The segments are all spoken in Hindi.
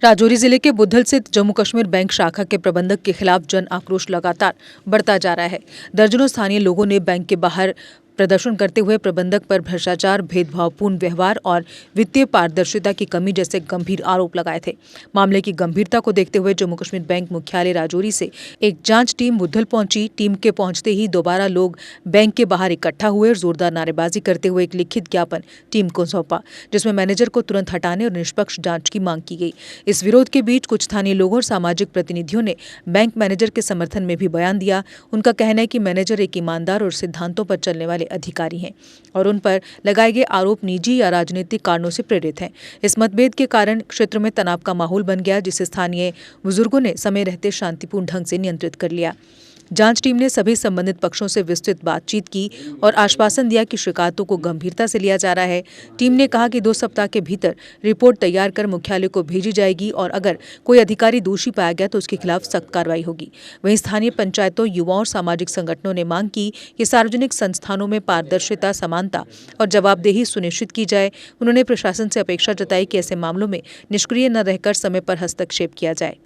राजौरी जिले के बुद्धल स्थित जम्मू कश्मीर बैंक शाखा के प्रबंधक के खिलाफ जन आक्रोश लगातार बढ़ता जा रहा है। दर्जनों स्थानीय लोगों ने बैंक के बाहर प्रदर्शन करते हुए प्रबंधक पर भ्रष्टाचार, भेदभावपूर्ण व्यवहार और वित्तीय पारदर्शिता की कमी जैसे गंभीर आरोप लगाए थे। मामले की गंभीरता को देखते हुए जम्मू कश्मीर बैंक मुख्यालय राजौरी से एक जांच टीम बुद्धल पहुंची। टीम के पहुंचते ही दोबारा लोग बैंक के बाहर इकट्ठा हुए और जोरदार नारेबाजी करते हुए एक लिखित ज्ञापन टीम को सौंपा, जिसमें मैनेजर को तुरंत हटाने और निष्पक्ष जांच की मांग की गई। इस विरोध के बीच कुछ स्थानीय लोगों और सामाजिक प्रतिनिधियों ने बैंक मैनेजर के समर्थन में भी बयान दिया। उनका कहना है कि मैनेजर एक ईमानदार और सिद्धांतों पर चलने वाले अधिकारी हैं और उन पर लगाए गए आरोप निजी या राजनीतिक कारणों से प्रेरित हैं। इस मतभेद के कारण क्षेत्र में तनाव का माहौल बन गया, जिसे स्थानीय बुजुर्गों ने समय रहते शांतिपूर्ण ढंग से नियंत्रित कर लिया। जांच टीम ने सभी संबंधित पक्षों से विस्तृत बातचीत की और आश्वासन दिया कि शिकायतों को गंभीरता से लिया जा रहा है। टीम ने कहा कि 2 सप्ताह के भीतर रिपोर्ट तैयार कर मुख्यालय को भेजी जाएगी और अगर कोई अधिकारी दोषी पाया गया तो उसके खिलाफ सख्त कार्रवाई होगी। वहीं स्थानीय पंचायतों, युवाओं और सामाजिक संगठनों ने मांग की कि सार्वजनिक संस्थानों में पारदर्शिता, समानता और जवाबदेही सुनिश्चित की जाए। उन्होंने प्रशासन से अपेक्षा जताई कि ऐसे मामलों में निष्क्रिय न रहकर समय पर हस्तक्षेप किया जाए।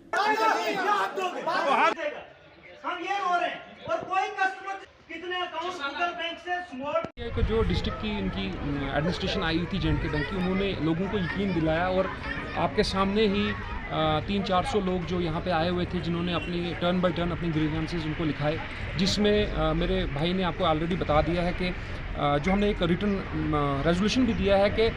एक जो डिस्ट्रिक्ट की इनकी एडमिनिस्ट्रेशन आई थी J&K बैंक की, उन्होंने लोगों को यकीन दिलाया और आपके सामने ही 300-400 लोग जो यहाँ पे आए हुए थे, जिन्होंने अपनी टर्न बाय टर्न अपनी ग्रीवेंसेस उनको लिखाए, जिसमें मेरे भाई ने आपको ऑलरेडी बता दिया है कि जो हमने एक रिटर्न रेजोल्यूशन भी दिया है कि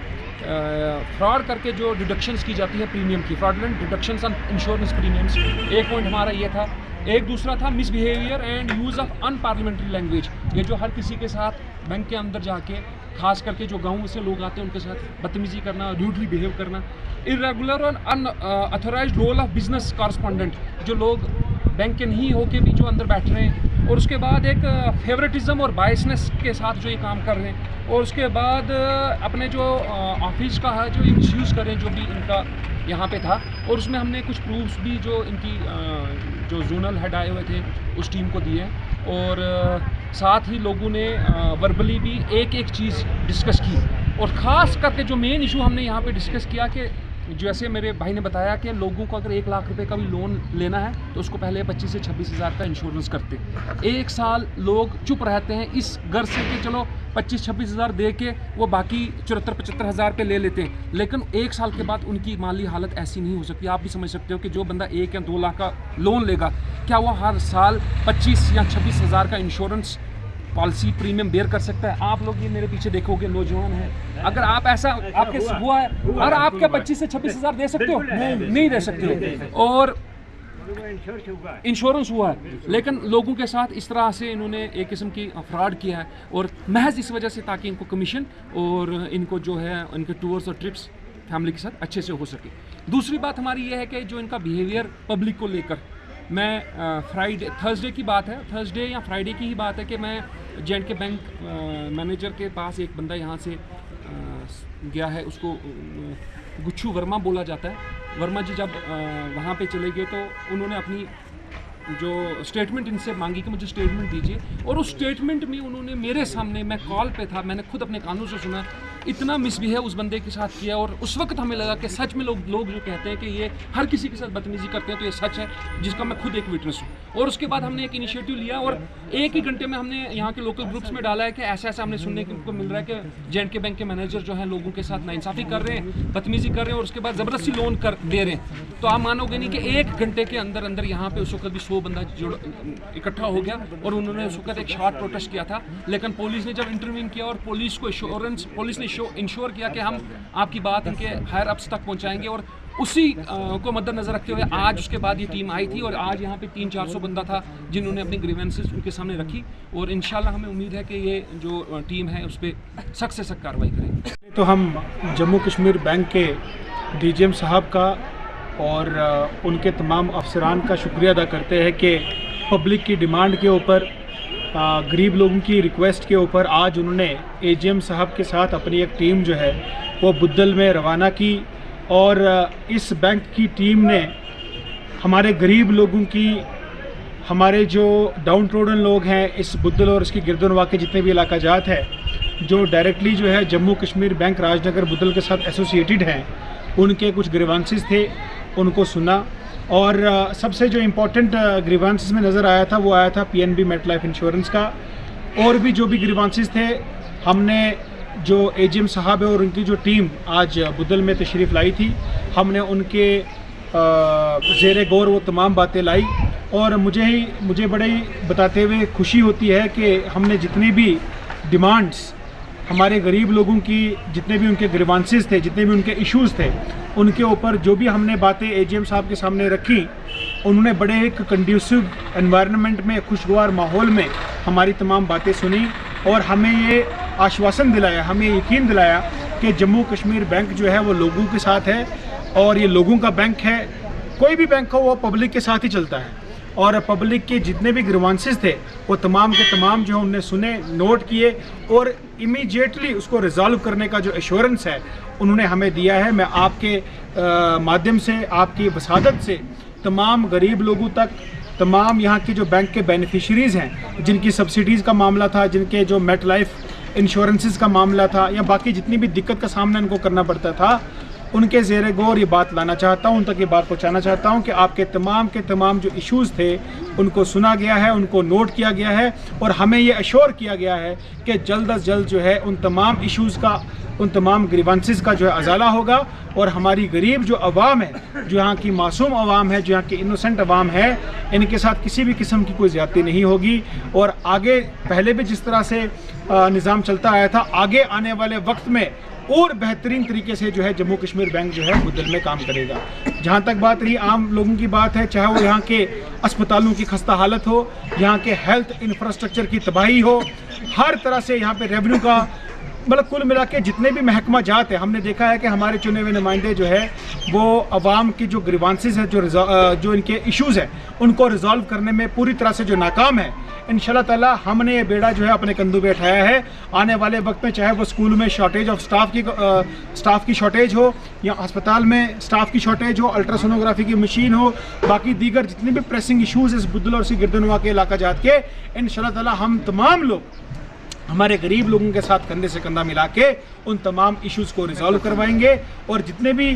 फ्रॉड करके जो डिडक्शंस की जाती है प्रीमियम की, fraudulent deductions on insurance premiums, एक पॉइंट हमारा ये था। एक दूसरा था misbehaviour and use of unparliamentary language. ये जो हर किसी के साथ बैंक के अंदर जाके, खास करके जो गाँव से लोग आते हैं उनके साथ बदतमीजी करना, रूडली बिहेव करना, इरेगुलर और unauthorised role of business correspondent, जो लोग बैंक के नहीं होके भी जो अंदर बैठ रहे हैं, और उसके बाद एक फेवरेटिज्म और बायसनेस के साथ जो ये काम कर रहे हैं, और उसके बाद अपने जो ऑफिस का है जो मिसयूज़ करें, जो भी इनका यहाँ पे था। और उसमें हमने कुछ प्रूफ्स भी जो इनकी जो जोनल हेड आए हुए थे उस टीम को दिए, और साथ ही लोगों ने वर्बली भी एक चीज़ डिस्कस की। और ख़ास करके जो मेन इशू हमने यहाँ पे डिस्कस किया कि जैसे मेरे भाई ने बताया कि लोगों को अगर 1 लाख रुपए का भी लोन लेना है तो उसको पहले 25 से 26 हज़ार का इंश्योरेंस करते। 1 साल लोग चुप रहते हैं इस गर्ज से कि चलो 25-26 हज़ार दे के वो बाकी 74-75 हज़ार पे ले लेते हैं, लेकिन 1 साल के बाद उनकी माली हालत ऐसी नहीं हो सकती। आप भी समझ सकते हो कि जो बंदा 1 या 2 लाख का लोन लेगा, क्या वो हर साल 25 या 26 हज़ार का इंश्योरेंस पॉलिसी प्रीमियम बेयर कर सकता है? आप लोग ये मेरे पीछे देखोगे, नौजवान हैं, अगर आप ऐसा आपके हुआ है और आप क्या 25 से 26 हज़ार दे सकते हो? नहीं दे सकते हो। और इंश्योरेंस हुआ है, लेकिन लोगों के साथ इस तरह से इन्होंने एक किस्म की फ्रॉड किया है, और महज इस वजह से ताकि इनको कमीशन और इनको जो है इनके टूर्स और ट्रिप्स फैमिली के साथ अच्छे से हो सके। दूसरी बात हमारी ये है कि जो इनका बिहेवियर पब्लिक को लेकर, मैं थर्सडे की बात है, थर्सडे या फ्राइडे की ही बात है कि मैं J&K बैंक मैनेजर के पास एक बंदा यहाँ से गया है, उसको गुच्छू वर्मा बोला जाता है। वर्मा जी जब वहाँ पे चले गए तो उन्होंने अपनी जो स्टेटमेंट इनसे मांगी कि मुझे स्टेटमेंट दीजिए, और उस स्टेटमेंट में उन्होंने मेरे सामने, मैं कॉल पे था, मैंने खुद अपने कानों से सुना, इतना मिसबिहेव उस बंदे के साथ किया। और उस वक्त हमें लगा कि सच में लोग जो कहते हैं कि ये हर किसी के साथ बदतमीजी करते हैं, तो ये सच है, जिसका मैं खुद एक विटनेस हूँ। और उसके बाद हमने एक इनिशिएटिव लिया और 1 ही घंटे में हमने यहाँ के लोकल ग्रुप्स में डाला है कि ऐसा ऐसा हमने सुनने को मिल रहा है कि J&K बैंक के मैनेजर जो है लोगों के साथ नाइंसाफ़ी कर रहे हैं, बदतमीजी कर रहे हैं, और उसके बाद ज़बरदस्ती लोन कर दे रहे हैं। तो आप मानोगे नहीं कि 1 घंटे के अंदर अंदर यहाँ पे उस वक्त भी 100 बंदा इकट्ठा हो गया, और उन्होंने उस वक्त एक शार्ट प्रोटेस्ट किया था। लेकिन पुलिस ने जब इंटरवीन किया और पुलिस ने इंश्योर किया कि हम आपकी बात इनके हायर अप्स तक पहुंचाएंगे, और उसी को मद्देनजर रखते हुए आज उसके बाद ये टीम आई थी, और आज यहाँ पे 300-400 बंदा था जिन्होंने अपनी ग्रीवेंसेस उनके सामने रखी, और इंशाल्लाह हमें उम्मीद है कि ये जो टीम है उस पर सख्त से सख्त कार्रवाई करेगी। तो हम जम्मू कश्मीर बैंक के DGM साहब का और उनके तमाम अफसरान का शुक्रिया अदा करते हैं कि पब्लिक की डिमांड के ऊपर, गरीब लोगों की रिक्वेस्ट के ऊपर आज उन्होंने AGM साहब के साथ अपनी एक टीम जो है वो बुद्धल में रवाना की, और इस बैंक की टीम ने हमारे गरीब लोगों की, हमारे जो डाउन ट्रोडन लोग हैं इस बुद्धल और इसकी गिरदनवा के जितने भी इलाका जात है, जो डायरेक्टली जो है जम्मू कश्मीर बैंक राजनगर बुद्धल के साथ एसोसिएटेड हैं, उनके कुछ ग्रीवांसेस थे, उनको सुना। और सबसे जो इम्पोर्टेंट ग्रीवांसेस में नज़र आया था वो आया था पीएनबी मेट लाइफ इंश्योरेंस का। और भी जो भी ग्रीवांसेस थे, हमने जो एजीएम साहब है और उनकी जो टीम आज बुद्धल में तशरीफ़ लाई थी, हमने उनके ज़ेरे गौर वो तमाम बातें लाई। और मुझे बड़े ही बताते हुए खुशी होती है कि हमने जितनी भी डिमांड्स हमारे गरीब लोगों की, जितने भी उनके ग्रीवांसेस थे, जितने भी उनके इश्यूज़ थे, उनके ऊपर जो भी हमने बातें एजीएम साहब के सामने रखी, उन्होंने बड़े एक कंड्यूसिव एनवायरनमेंट में, खुशगवार माहौल में हमारी तमाम बातें सुनी और हमें ये आश्वासन दिलाया, हमें यकीन दिलाया कि जम्मू कश्मीर बैंक जो है वो लोगों के साथ है और ये लोगों का बैंक है। कोई भी बैंक हो वो पब्लिक के साथ ही चलता है और पब्लिक के जितने भी ग्रीवांसेस थे वो तमाम के तमाम जो उनने सुने, नोट किए और इमीडिएटली उसको रिजॉल्व करने का जो एश्योरेंस है उन्होंने हमें दिया है। मैं आपके माध्यम से, आपकी वसादत से तमाम गरीब लोगों तक, तमाम यहाँ के जो बैंक के बेनिफिशरीज़ हैं, जिनकी सब्सिडीज़ का मामला था, जिनके जो मेट लाइफ इंश्योरेंसेस का मामला था या बाकी जितनी भी दिक्कत का सामना इनको करना पड़ता था, उनके ज़ेरे गौर ये बात लाना चाहता हूँ, उन तक ये बात पहुँचाना चाहता हूँ कि आपके तमाम के तमाम जो इश्यूज़ थे उनको सुना गया है, उनको नोट किया गया है और हमें ये अश्योर किया गया है कि जल्द अज जल्द जो है उन तमाम इश्यूज़ का, उन तमाम ग्रीवांसेस का जो है अजाला होगा और हमारी गरीब जो अवाम है, जो यहाँ की मासूम अवाम है, जो यहाँ की इनोसेंट अवाम है, इनके साथ किसी भी किस्म की कोई ज़्यादती नहीं होगी। और आगे पहले भी जिस तरह से निज़ाम चलता आया था, आगे आने वाले वक्त में और बेहतरीन तरीके से जो है जम्मू कश्मीर बैंक जो है बुद्धल में काम करेगा। जहाँ तक बात रही आम लोगों की बात है, चाहे वो यहाँ के अस्पतालों की खस्ता हालत हो, यहाँ के हेल्थ इंफ्रास्ट्रक्चर की तबाही हो, हर तरह से यहाँ पे रेवेन्यू का, मतलब कुल मिला के जितने भी महकमा जात है, हमने देखा है कि हमारे चुने हुए नुमाइंदे जो है वो अवाम की जो ग्रीवांसेस है, जो इनके इश्यूज़ हैं, उनको रिजॉल्व करने में पूरी तरह से जो नाकाम है। इंशाल्लाह ताला हमने ये बेड़ा जो है अपने कंधों पे उठाया है। आने वाले वक्त में चाहे वो स्कूल में शॉर्टेज ऑफ स्टाफ की शॉर्टेज हो या अस्पताल में स्टाफ की शॉर्टेज हो, अल्ट्रासोनोग्राफी की मशीन हो, बाकी दीगर जितने भी प्रेसिंग इशूज़ इस बुद्धल और सी गिरदनवा के इलाका जात के, इंशाल्लाह ताला हम तमाम लोग हमारे गरीब लोगों के साथ कंधे से कंधा मिला के उन तमाम इश्यूज़ को रिजॉल्व करवाएंगे। और जितने भी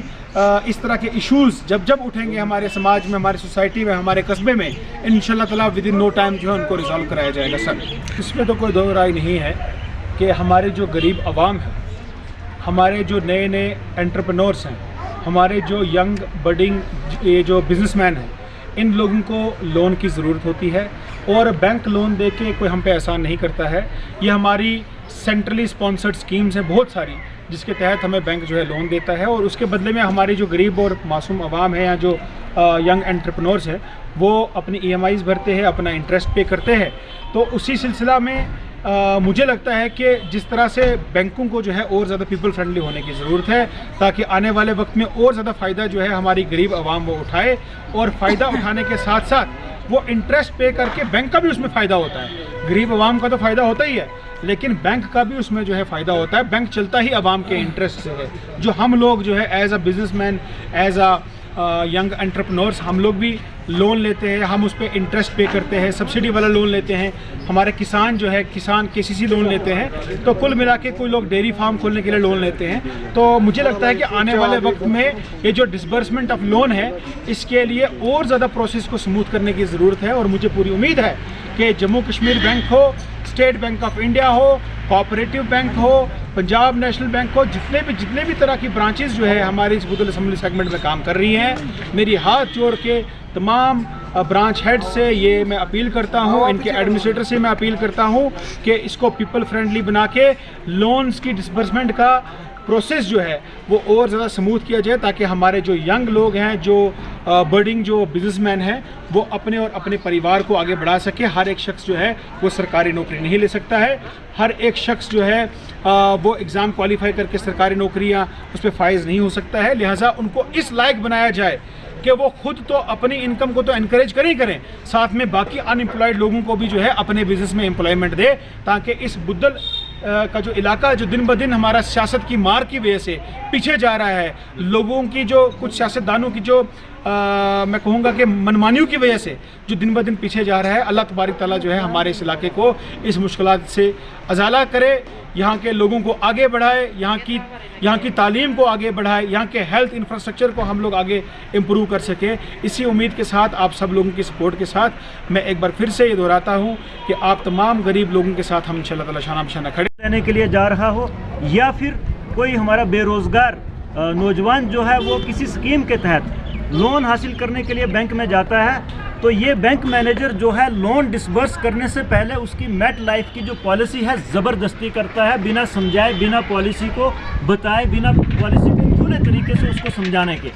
इस तरह के इश्यूज़ जब उठेंगे हमारे समाज में, हमारे सोसाइटी में, हमारे कस्बे में, इंशाल्लाह ताला विद इन नो टाइम जो है उनको रिजॉल्व कराया जाएगा। सर, इसमें तो कोई दो राय नहीं है कि हमारे जो गरीब अवाम है, हमारे जो नए नए एंटरप्रेन्योर्स हैं, हमारे जो यंग बडिंग ये जो बिजनेसमैन हैं, इन लोगों को लोन की ज़रूरत होती है और बैंक लोन दे के कोई हम पे एहसान नहीं करता है। ये हमारी सेंट्रली स्पॉन्सर्ड स्कीम्स हैं बहुत सारी, जिसके तहत हमें बैंक जो है लोन देता है और उसके बदले में हमारी जो गरीब और मासूम अवाम है या जो यंग एंटरप्रेन्योर्स हैं वो अपनी EMIs भरते हैं, अपना इंटरेस्ट पे करते हैं। तो उसी सिलसिला में मुझे लगता है कि जिस तरह से बैंकों को जो है और ज़्यादा पीपल फ्रेंडली होने की ज़रूरत है, ताकि आने वाले वक्त में और ज़्यादा फ़ायदा जो है हमारी गरीब आवाम वो उठाए और फ़ायदा उठाने के साथ साथ वो इंटरेस्ट पे करके बैंक का भी उसमें फ़ायदा होता है। गरीब आवाम का तो फ़ायदा होता ही है, लेकिन बैंक का भी उसमें जो है फ़ायदा होता है। बैंक चलता ही आवाम के इंटरेस्ट से है। जो हम लोग जो है as a businessman, as a young entrepreneurs, हम लोग भी लोन लेते हैं, हम उस पर इंटरेस्ट पे करते हैं, सब्सिडी वाला लोन लेते हैं। हमारे किसान जो है, किसान KCC लोन लेते हैं। तो कुल मिला के कोई लोग डेयरी फार्म खोलने के लिए लोन लेते हैं। तो मुझे लगता है कि आने वाले वक्त में ये जो डिसबर्समेंट ऑफ लोन है, इसके लिए और ज़्यादा प्रोसेस को स्मूथ करने की ज़रूरत है। और मुझे पूरी उम्मीद है कि जम्मू कश्मीर बैंक हो, स्टेट बैंक ऑफ इंडिया हो, कोऑपरेटिव बैंक हो, पंजाब नेशनल बैंक हो, जितने भी तरह की ब्रांचेस जो है हमारी इस बुद्धल असेंबली सेगमेंट में काम कर रही हैं, मेरी हाथ जोड़ के तमाम ब्रांच हेड से ये मैं अपील करता हूँ, इनके एडमिनिस्ट्रेटर से मैं अपील करता हूँ कि इसको पीपल फ्रेंडली बना के लोन्स की डिसबर्समेंट का प्रोसेस जो है वो और ज़्यादा स्मूथ किया जाए, ताकि हमारे जो यंग लोग हैं, जो बर्डिंग जो बिजनेसमैन हैं, वो अपने और अपने परिवार को आगे बढ़ा सके। हर एक शख्स जो है वो सरकारी नौकरी नहीं ले सकता है। हर एक शख्स जो है वो एग्ज़ाम क्वालिफाई करके सरकारी नौकरियां उस पर फाइज नहीं हो सकता है। लिहाजा उनको इस लायक बनाया जाए कि वो खुद तो अपनी इनकम को तो इनकरेज करें, साथ में बाकी अनएम्प्लॉयड लोगों को भी जो है अपने बिजनेस में एम्प्लॉयमेंट दे, ताकि इस बुद्धल का जो इलाका जो दिन ब दिन हमारा सियासत की मार की वजह से पीछे जा रहा है, लोगों की जो कुछ सियासतदानों की जो मैं कहूँगा कि मनमानियों की वजह से जो दिन ब दिन पीछे जा रहा है, अल्लाह तबारक ताला जो है हमारे इस इलाके को इस मुश्किलात से अजाला करे। यहाँ के लोगों को आगे बढ़ाए, यहाँ की तालीम को आगे बढ़ाए, यहाँ के हेल्थ इंफ्रास्ट्रक्चर को हम लोग आगे इम्प्रूव कर सकें। इसी उम्मीद के साथ आप सब लोगों की सपोर्ट के साथ मैं एक बार फिर से ये दोहराता हूँ कि आप तमाम गरीब लोगों के साथ हम इंशाअल्लाह ताला शाना बशाना खड़े रहने के लिए जा रहा हो, या फिर कोई हमारा बेरोज़गार नौजवान जो है वो किसी स्कीम के तहत लोन हासिल करने के लिए बैंक में जाता है, तो ये बैंक मैनेजर जो है लोन डिसबर्स करने से पहले उसकी मेट लाइफ की जो पॉलिसी है ज़बरदस्ती करता है, बिना समझाए, बिना पॉलिसी को बताए, बिना पॉलिसी को खुले तरीके से उसको समझाने के।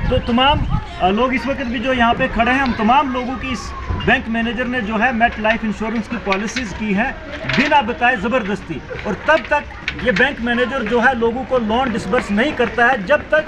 तो तमाम लोग इस वक्त भी जो यहाँ पे खड़े हैं, हम तमाम लोगों की इस बैंक मैनेजर ने जो है मेट लाइफ इंश्योरेंस की पॉलिसीज़ की है बिना बताए ज़बरदस्ती, और तब तक ये बैंक मैनेजर जो है लोगों को लोन डिसबर्स नहीं करता है जब तक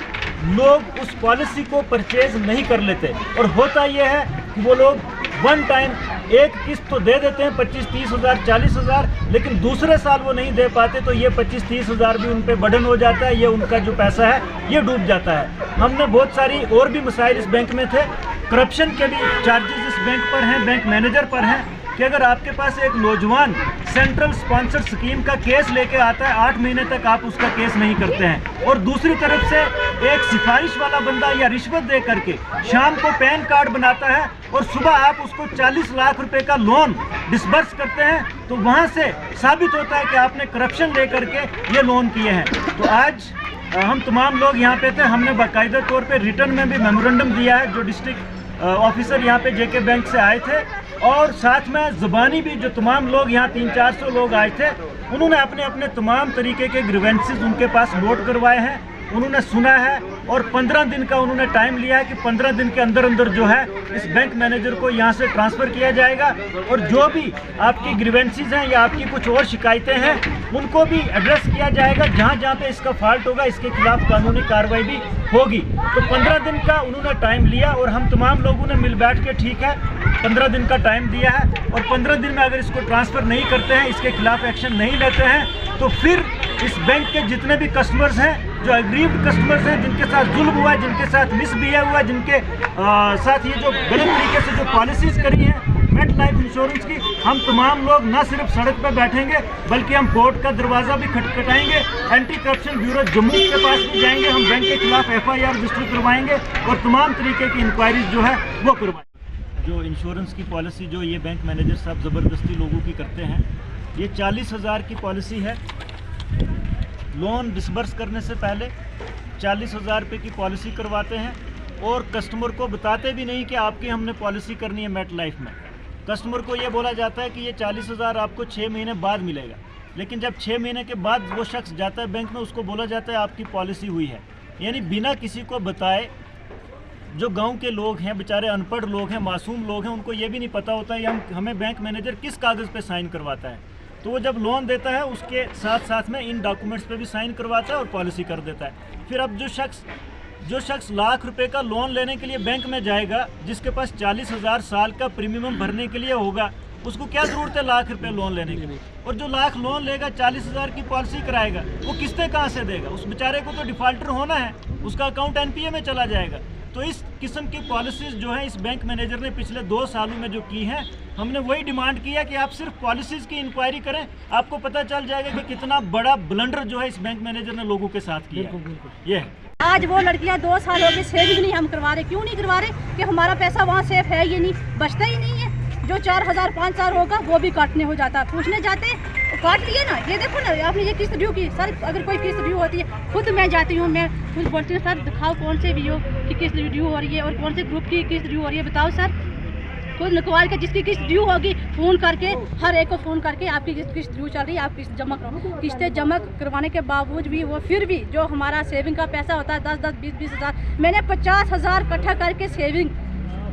लोग उस पॉलिसी को परचेज नहीं कर लेते। और होता यह है कि वो लोग वन टाइम एक किस्त तो दे देते हैं 25-30 हज़ार 40 हज़ार, लेकिन दूसरे साल वो नहीं दे पाते, तो ये 25-30 हज़ार भी उन पे बर्डन हो जाता है, ये उनका जो पैसा है ये डूब जाता है। हमने बहुत सारी और भी मसाइल इस बैंक में थे, करप्शन के भी चार्जेस इस बैंक पर हैं, बैंक मैनेजर पर हैं, कि अगर आपके पास एक नौजवान सेंट्रल स्पॉन्सर स्कीम का केस लेके आता है, 8 महीने तक आप उसका केस नहीं करते हैं, और दूसरी तरफ से एक सिफारिश वाला बंदा या रिश्वत दे करके शाम को पैन कार्ड बनाता है और सुबह आप उसको 40 लाख रुपए का लोन डिसबर्स करते हैं, तो वहाँ से साबित होता है कि आपने करप्शन ले करके ये लोन किए हैं। तो आज हम तमाम लोग यहाँ पे थे, हमने बाकायदा तौर पे रिटर्न में भी मेमोरेंडम दिया है, जो डिस्ट्रिक्ट ऑफिसर यहाँ पे जेके बैंक से आए थे, और साथ में ज़बानी भी जो तमाम लोग यहाँ 300-400 लोग आए थे, उन्होंने अपने अपने तमाम तरीके के ग्रीवेंसेस उनके पास नोट करवाए हैं, उन्होंने सुना है, और 15 दिन का उन्होंने टाइम लिया है कि 15 दिन के अंदर अंदर जो है इस बैंक मैनेजर को यहाँ से ट्रांसफ़र किया जाएगा, और जो भी आपकी ग्रीवेंसेस हैं या आपकी कुछ और शिकायतें हैं उनको भी एड्रेस किया जाएगा, जहाँ जहाँ पे इसका फॉल्ट होगा इसके खिलाफ कानूनी कार्रवाई भी होगी। तो 15 दिन का उन्होंने टाइम लिया, और हम तमाम लोगों ने मिल बैठ के ठीक है 15 दिन का टाइम दिया है, और 15 दिन में अगर इसको ट्रांसफ़र नहीं करते हैं, इसके खिलाफ एक्शन नहीं लेते हैं, तो फिर इस बैंक के जितने भी कस्टमर्स हैं, जो अग्रीव्ड कस्टमर्स हैं, जिनके साथ जुल्म हुआ है, जिनके साथ मिसबिहेव हुआ है, जिनके साथ ये जो गलत तरीके से जो पॉलिसीज़ करी हैं मेट लाइफ इंश्योरेंस की, हम तमाम लोग न सिर्फ सड़क पर बैठेंगे बल्कि हम कोर्ट का दरवाज़ा भी खटखटाएंगे, एंटी करप्शन ब्यूरो जम्मू के पास भी जाएंगे, हम बैंक के खिलाफ FIR रजिस्टर करवाएंगे और तमाम तरीके की इंक्वायरीज जो है वो करवाएंगे। जो इंश्योरेंस की पॉलिसी जो ये बैंक मैनेजर साहब ज़बरदस्ती लोगों की करते हैं, ये 40 हज़ार की पॉलिसी है। लोन डिसबर्स करने से पहले 40 हज़ार रुपये की पॉलिसी करवाते हैं, और कस्टमर को बताते भी नहीं कि आपकी हमने पॉलिसी करनी है मेट लाइफ में। कस्टमर को ये बोला जाता है कि ये 40 हज़ार आपको 6 महीने बाद मिलेगा, लेकिन जब 6 महीने के बाद वो शख्स जाता है बैंक में, उसको बोला जाता है आपकी पॉलिसी हुई है। यानी बिना किसी को बताए, जो गांव के लोग हैं, बेचारे अनपढ़ लोग हैं, मासूम लोग हैं, उनको ये भी नहीं पता होता है हमें बैंक मैनेजर किस कागज़ पे साइन करवाता है। तो वो जब लोन देता है उसके साथ साथ में इन डॉक्यूमेंट्स पे भी साइन करवाता है और पॉलिसी कर देता है। फिर अब जो शख्स लाख रुपए का लोन लेने के लिए बैंक में जाएगा, जिसके पास 40 हज़ार साल का प्रीमियम भरने के लिए होगा, उसको क्या ज़रूरत है लाख रुपए लोन लेने के लिए? और जो लाख लोन लेगा 40 हज़ार की पॉलिसी कराएगा, वो किस्तें कहाँ से देगा? उस बेचारे को तो डिफ़ॉल्टर होना है, उसका अकाउंट NPA में चला जाएगा। तो इस किस्म की पॉलिसीज़ जो है इस बैंक मैनेजर ने पिछले 2 सालों में जो की हैं, हमने वही डिमांड की है कि आप सिर्फ पॉलिसीज़ की इंक्वायरी करें, आपको पता चल जाएगा कि कितना बड़ा ब्लंडर जो है इस बैंक मैनेजर ने लोगों के साथ किया है। ये है। आज वो लड़कियां 2 साल हो गए सेविंग नहीं हम करवा रहे। क्यों नहीं करवा रहे? कि हमारा पैसा वहाँ सेफ है, ये नहीं बचता ही नहीं है। जो 4000 5000 होगा वो भी काटने हो जाता है। पूछने जाते काट लिए ना, ये देखो ना आपने ये किस्त ड्यू की। सर अगर कोई किस्त ड्यू होती है, खुद मैं जाती हूँ, मैं खुद बोलती हूँ सर दिखाओ कौन से वीओ की किस्त ड्यू हो रही है और कौन से ग्रुप की किस्त ड्यू हो रही है, बताओ सर। खुद निकलवा के जिसकी किस्त ड्यू होगी फ़ोन करके हर एक को फ़ोन करके आपकी किस्त ड्यू चल रही है, आप किस्त जमा करो। किस्तें जमा करवाने के बावजूद भी वो फिर भी जो हमारा सेविंग का पैसा होता है 10-10 20-20 हज़ार, मैंने 50 हज़ार इकट्ठा करके सेविंग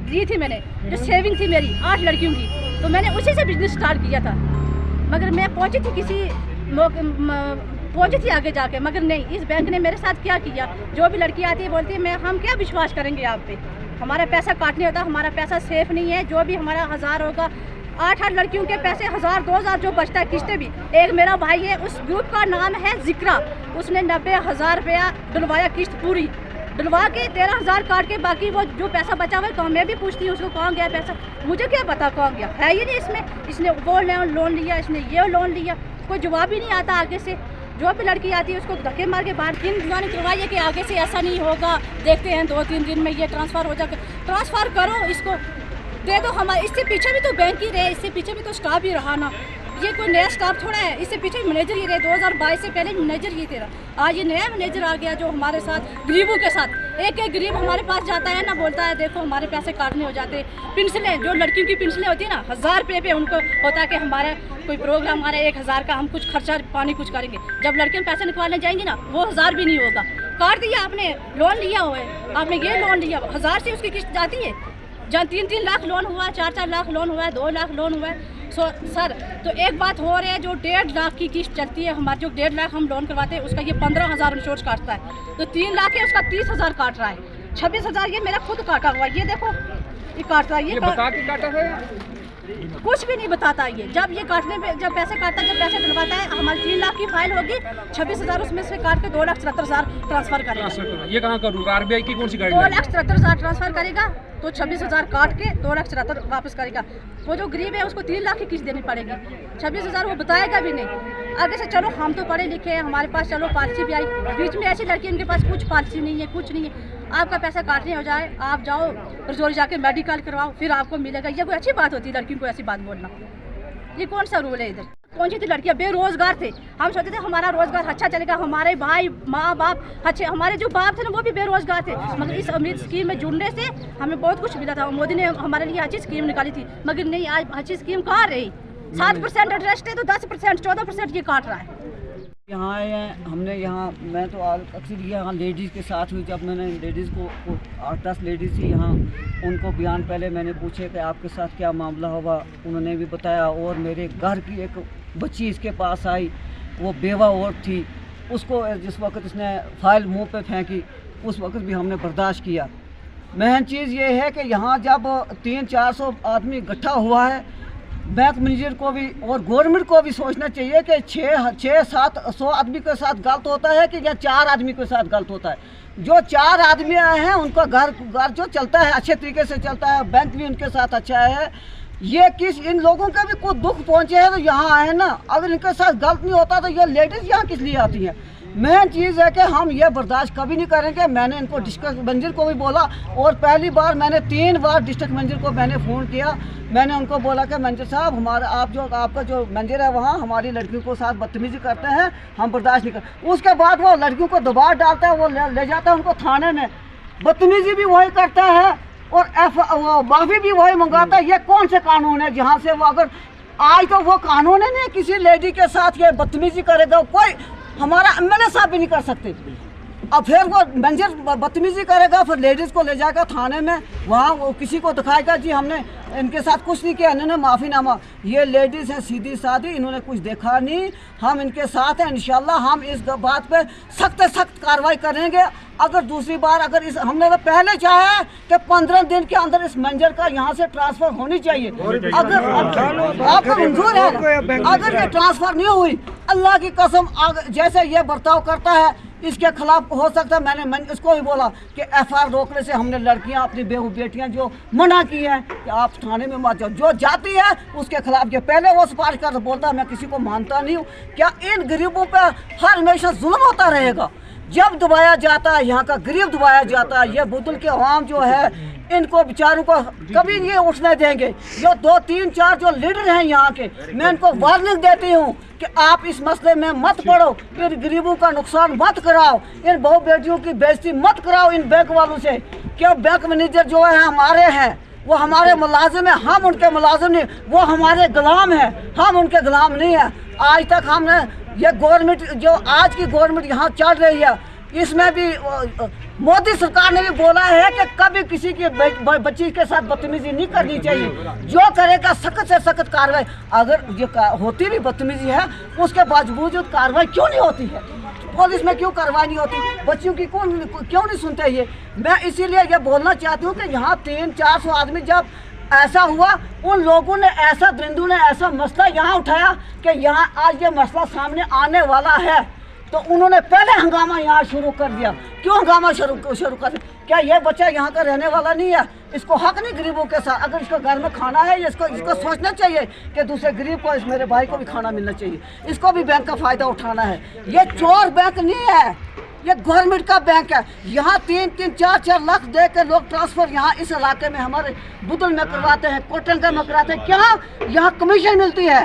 दी थी। मैंने जो सेविंग थी मेरी 8 लड़कियों की, तो मैंने उसी से बिजनेस स्टार्ट किया था। मगर मैं पहुंची थी आगे जाके, मगर नहीं, इस बैंक ने मेरे साथ क्या किया। जो भी लड़की आती है बोलती है मैं हम क्या विश्वास करेंगे आप पे, हमारा पैसा काटने होता, हमारा पैसा सेफ नहीं है। जो भी हमारा 1000 होगा, 8 लड़कियों के पैसे 1000-2000 जो बचता है किस्तें भी। एक मेरा भाई है, उस ग्रुप का नाम है जिक्रा, उसने 90,000 रुपया डलवाया, किस्त पूरी डलवा के 13,000 काट के बाकी वो जो पैसा बचा हुआ है, मैं भी पूछती हूँ उसको कहाँ गया पैसा, मुझे क्या पता कहाँ गया है। ये नहीं इसमें, इसने वो लोन लिया, इसने ये लोन लिया, कोई जवाब ही नहीं आता आगे से। जो भी लड़की आती है उसको धक्के मार के बाहर निगरानी करवाइए कि आगे से ऐसा नहीं होगा, देखते हैं 2-3 दिन में ये ट्रांसफ़र हो जाएगा। ट्रांसफ़र करो, इसको दे दो। हमारे इससे पीछे भी तो बैंक ही रहे, इससे पीछे भी तो स्टाफ ही रहा ना, ये कोई नया स्टाफ थोड़ा है। इससे पीछे मैनेजर ही रहे, 2022 से पहले मैनेजर ही थे। आज ये नया मैनेजर आ गया जो हमारे साथ गरीबों के साथ एक गरीब हमारे पास जाता है ना, बोलता है देखो हमारे पैसे काटने हो जाते। पेंसिलें जो लड़कियों की पेंसिलें होती है ना, 1000 रुपये पे उनको होता है कि हमारा कोई प्रोग्राम आ रहा है 1000 का, हम कुछ खर्चा पानी कुछ करेंगे। जब लड़कियाँ पैसे निकालने जाएंगी ना, वो 1000 भी नहीं होगा। काट दिया आपने, लोन लिया हुआ है आपने, ये लोन लिया 1000 से उसकी किस्त जाती है। जहाँ 3-3 लाख लोन हुआ है, 4-4 लाख लोन हुआ है, 2 लाख लोन हुआ है। सर तो एक बात हो रही है, जो 1.5 लाख की किस्त चलती है हमारी, जो 1.5 लाख हम लोन करवाते हैं उसका ये 15,000 इंश्योरेंस काटता है। तो 3 लाख है उसका 30,000 काट रहा है। 26,000 ये मेरा खुद काटा हुआ, ये देखो ये काट रहा है। ये बता के काटा है? कुछ भी नहीं बताता ये। जब ये काटने पे जब पैसे काटता है, जब पैसे डलवाता है, हमारी 3 लाख की फाइल होगी, 26,000 उसमें से काट के 2,73,000 ट्रांसफर करेगा। ये कहाँ का रूल? RBI की कौन सी गाइडलाइन? 2,73,000 ट्रांसफर करेगा तो 26,000 काट के 2,74,000 वापस करेगा। वो जो गरीब है उसको 3 लाख की किस्त देनी पड़ेगी, 26,000 वो बताएगा भी नहीं। आगे से चलो हम तो पढ़े लिखे हैं, हमारे पास चलो पॉलिसी भी आई, बीच में ऐसी लड़की उनके पास कुछ पॉलिसी नहीं है, कुछ नहीं है। आपका पैसा काटने हो जाए, आप जाओ रजौरी जाके मेडिकल करवाओ, फिर आपको मिलेगा। ये कोई अच्छी बात होती है लड़कियों को ऐसी बात बोलना? ये कौन सा रूल है? इधर कौन सी थी लड़कियाँ बेरोजगार थे, हम सोचते थे हमारा रोजगार अच्छा चलेगा, हमारे भाई माँ बाप अच्छे, हमारे जो बाप थे ना वो भी बेरोजगार थे। मगर इस अमृत स्कीम में जुड़ने से हमें बहुत कुछ मिला था। मोदी ने हमारे लिए अच्छी स्कीम निकाली थी, मगर नहीं, आज अच्छी स्कीम कहाँ रही। 7% इंटरेस्ट है तो 10% 14% ये काट रहा है। यहाँ आए हैं हमने, यहाँ मैं तो अक्सर यहाँ लेडीज़ के साथ हुई। जब मैंने लेडीज़ को 8-10 लेडीज़ थी यहाँ, उनको बयान पहले मैंने पूछे कि आपके साथ क्या मामला हुआ, उन्होंने भी बताया। और मेरे घर की एक बच्ची इसके पास आई, वो बेवा औरत थी, उसको जिस वक्त इसने फाइल मुंह पे फेंकी उस वक्त भी हमने बर्दाश्त किया। मेन चीज़ ये है कि यहाँ जब 300-400 आदमी इकट्ठा हुआ है, बैंक मैनेजर को भी और गवर्नमेंट को भी सोचना चाहिए कि 600-700 आदमी के साथ गलत होता है कि या 4 आदमी के साथ गलत होता है। जो 4 आदमी आए हैं उनका घर जो चलता है अच्छे तरीके से चलता है, बैंक भी उनके साथ अच्छा है। ये किस इन लोगों का भी कुछ दुख पहुंचे है तो यहाँ आए ना। अगर इनके साथ गलत नहीं होता तो ये लेडीज़ यहाँ किस लिए आती हैं? मेन चीज़ है कि हम ये बर्दाश्त कभी नहीं करेंगे। मैंने इनको डिस्ट्रिक्ट मैनेजर को भी बोला, और पहली बार मैंने 3 बार डिस्ट्रिक्ट मैनेजर को मैंने फ़ोन किया। मैंने उनको बोला कि मैनेजर साहब हमारा आपका जो मैनेजर है वहाँ हमारी लड़कियों को साथ बदतमीज़ी करते हैं, हम बर्दाश्त नहीं कर। उसके बाद वो लड़कियों को दबाव डालता है, वो ले जाता है उनको थाने में, बदतमीज़ी भी वही करता है और माफ़ी भी वही मंगाता है। ये कौन से कानून है जहाँ से वो, अगर आज तो वो कानून है नहीं किसी लेडी के साथ ये बदतमीज़ी करेगा, कोई हमारा MLA साहब भी नहीं कर सकते। अब फिर वो मैनेजर बदतमीज़ी करेगा, फिर लेडीज़ को ले जाएगा थाने में, वहाँ वो किसी को दिखाएगा जी हमने इनके साथ कुछ नहीं किया, इन्होंने माफ़ीनामा। ये लेडीज़ हैं सीधी सादी, इन्होंने कुछ देखा नहीं, हम इनके साथ हैं। इंशाल्लाह हम इस बात पे सख्त कार्रवाई करेंगे। अगर दूसरी बार अगर इस हमने तो पहले चाहा है कि 15 दिन के अंदर इस मैनेजर का यहाँ से ट्रांसफ़र होनी चाहिए। अगर आपको मंजूर है, अगर ये ट्रांसफ़र नहीं हुई, अल्लाह की कसम जैसे ये बर्ताव करता है इसके खिलाफ हो सकता है। मैंने इसको भी बोला कि FIR रोकने से हमने लड़कियां अपनी बेहू बेटियां जो मना की हैं कि आप थाने में मत जाओ, जो जाती है उसके खिलाफ ये पहले वो सिफारिश कर बोलता मैं किसी को मानता नहीं हूँ। क्या इन गरीबों पर हर हमेशा जुल्म होता रहेगा? जब दबाया जाता है, यहाँ का गरीब दबाया जाता है, ये बुदुल के अवाम जो है इनको बेचारों को कभी नहीं उठने देंगे। जो 2-3-4 जो लीडर हैं यहाँ के, मैं इनको वार्निंग देती हूँ कि आप इस मसले में मत पड़ो, इन गरीबों का नुकसान मत कराओ, इन बहू बेटियों की बेइज्जती मत कराओ इन बैंक वालों से। क्यों बैंक मैनेजर जो है हमारे हैं, वो हमारे मुलाजिम हैं, हम उनके मुलाजिम नहीं, वो हमारे गुलाम हैं, हम उनके गुलाम नहीं हैं। आज तक हमने ये गवर्नमेंट जो आज की गवर्नमेंट यहाँ चल रही है, इसमें भी मोदी सरकार ने भी बोला है कि कभी किसी की बच्ची के साथ बदतमीजी नहीं करनी चाहिए, जो करेगा सख्त से सख्त कार्रवाई। अगर ये होती भी बदतमीजी है उसके बावजूद कार्रवाई क्यों नहीं होती है? पुलिस में क्यों कार्रवाई नहीं होती? बच्चियों की क्यों नहीं सुनते? ये मैं इसीलिए ये बोलना चाहती हूँ कि यहाँ 300-400 आदमी जब ऐसा हुआ, उन लोगों ने ऐसा दरिंदों ने ऐसा मसला यहाँ उठाया कि यहाँ आज ये मसला सामने आने वाला है, तो उन्होंने पहले हंगामा यहाँ शुरू कर दिया क्यों हंगामा शुरू कर? क्या ये बच्चा यहाँ का रहने वाला नहीं है? इसको हक नहीं गरीबों के साथ? अगर इसको घर में खाना है, इसको सोचना चाहिए कि दूसरे गरीब को, इस मेरे भाई को भी खाना मिलना चाहिए। इसको भी बैंक का फायदा उठाना है। ये चोर बैंक नहीं है, ये गवर्नमेंट का बैंक है। यहाँ 3-3, 4-4 लाख दे के लोग ट्रांसफर यहाँ इस इलाके में हमारे बुदल में करवाते हैं, कोटंगा में करवाते हैं। क्या यहाँ कमीशन मिलती है?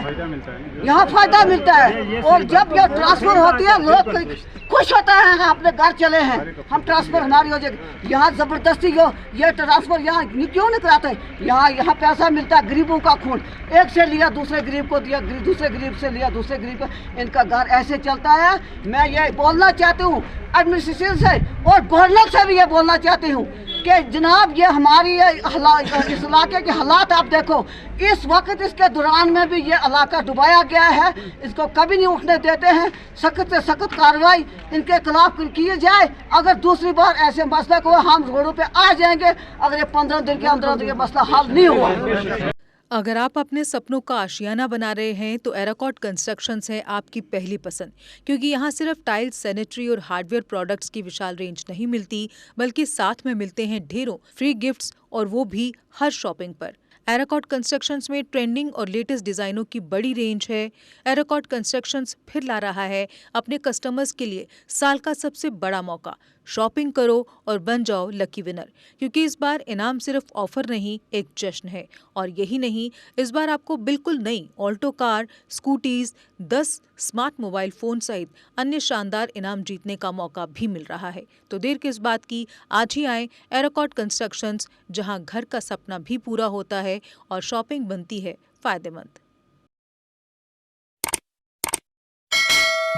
यहाँ फायदा मिलता है। और जब यह ट्रांसफर होती है लोग खुश होता है, अपने घर चले हैं, हम ट्रांसफर हमारी हो जाएगी। यहाँ जबरदस्ती ये ट्रांसफर यहाँ क्यों नहीं कराते? यहाँ पैसा मिलता है, गरीबों का खून। एक से लिया दूसरे गरीब को दिया, दूसरे गरीब से लिया दूसरे गरीब को। इनका घर ऐसे चलता है। मैं ये बोलना चाहती हूँ एडमिनिस्ट्रेशन से और गवर्नर से भी ये बोलना चाहती हूँ कि जनाब ये हमारी इस इलाके के हालात आप देखो। इस वक्त इसके दौरान में भी ये इलाका डुबाया गया है, इसको कभी नहीं उठने देते हैं। सख्त से सख्त कार्रवाई इनके खिलाफ की जाए। अगर दूसरी बार ऐसे मसले को हम रोडों पे आ जाएंगे अगर ये 15 दिन के अंदर ये मसला हल नहीं हुआ। अगर आप अपने सपनों का आशियाना बना रहे हैं तो एराकॉट कंस्ट्रक्शंस है आपकी पहली पसंद, क्योंकि यहाँ सिर्फ टाइल्स, सैनिटरी और हार्डवेयर प्रोडक्ट्स की विशाल रेंज नहीं मिलती, बल्कि साथ में मिलते हैं ढेरों फ्री गिफ्ट्स, और वो भी हर शॉपिंग पर। एराकॉट कंस्ट्रक्शंस में ट्रेंडिंग और लेटेस्ट डिजाइनों की बड़ी रेंज है। एराकॉट कंस्ट्रक्शंस फिर ला रहा है अपने कस्टमर्स के लिए साल का सबसे बड़ा मौका। शॉपिंग करो और बन जाओ लकी विनर, क्योंकि इस बार इनाम सिर्फ ऑफर नहीं, एक जश्न है। और यही नहीं, इस बार आपको बिल्कुल नई Alto car, scooties, 10 smart mobile phone सहित अन्य शानदार इनाम जीतने का मौका भी मिल रहा है। तो देर किस बात की, आज ही आए एराकॉट कंस्ट्रक्शंस, जहां घर का सपना भी पूरा होता है और शॉपिंग बनती है फायदेमंद।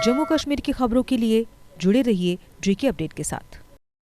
जम्मू कश्मीर की खबरों के लिए जुड़े रहिए JK अपडेट के साथ।